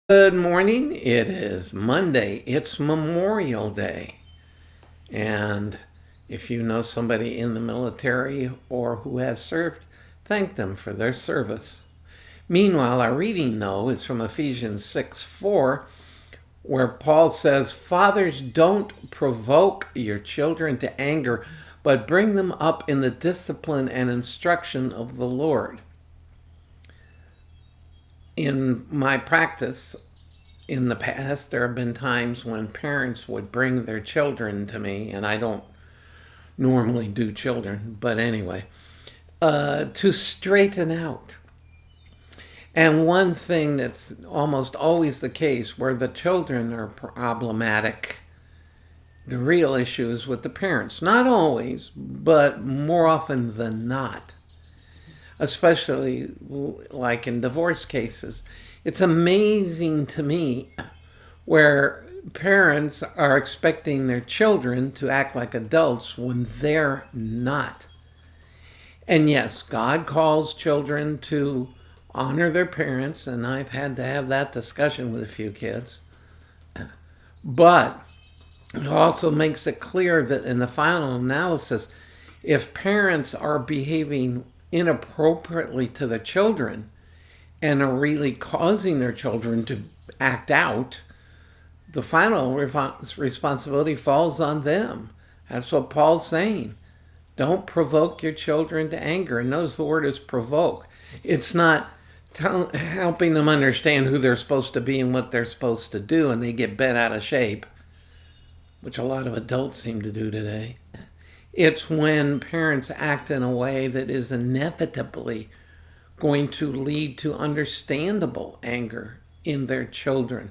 Good morning. It is Monday. It's Memorial Day. And if you know somebody in the military or who has served, thank them for their service. Meanwhile, our reading, though, is from Ephesians 6:4, where Paul says, "Fathers, don't provoke your children to anger, but bring them up in the discipline and instruction of the Lord." In my practice in the past, there have been times when parents would bring their children to me, and I don't normally do children, but anyway, to straighten out. And one thing that's almost always the case where the children are problematic, the real issue is with the parents. Not always, but more often than not. Especially like in divorce cases. It's amazing to me where parents are expecting their children to act like adults when they're not. And yes, God calls children to honor their parents, and I've had to have that discussion with a few kids. But it also makes it clear that in the final analysis, if parents are behaving inappropriately to their children and are really causing their children to act out, the final responsibility falls on them. That's what Paul's saying. Don't provoke your children to anger. And notice the word is provoke. It's not helping them understand who they're supposed to be and what they're supposed to do, and they get bent out of shape, which a lot of adults seem to do today. It's when parents act in a way that is inevitably going to lead to understandable anger in their children.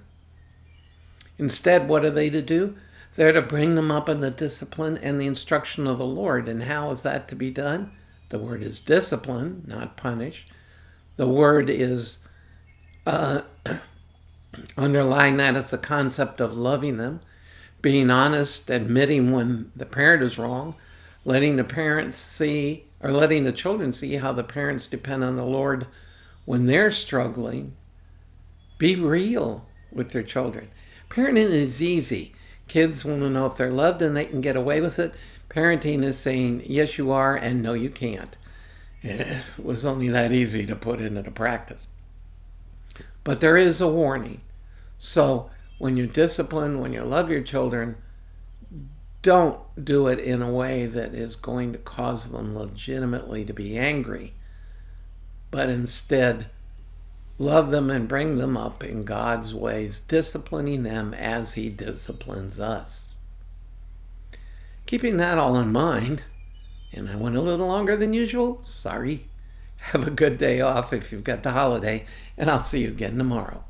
Instead, what are they to do? They're to bring them up in the discipline and the instruction of the Lord. And how is that to be done? The word is discipline, not punish. The word is underlying that is the concept of loving them, being honest, admitting when the parent is wrong, letting the parents see, or letting the children see how the parents depend on the Lord when they're struggling. Be real with their children. Parenting is easy. Kids want to know if they're loved and they can get away with it. Parenting is saying, yes, you are, and no, you can't. It was only that easy to put into practice. But there is a warning. So when you discipline, when you love your children, don't do it in a way that is going to cause them legitimately to be angry, but instead love them and bring them up in God's ways, disciplining them as He disciplines us. Keeping that all in mind, and I went a little longer than usual, sorry. Have a good day off if you've got the holiday, and I'll see you again tomorrow.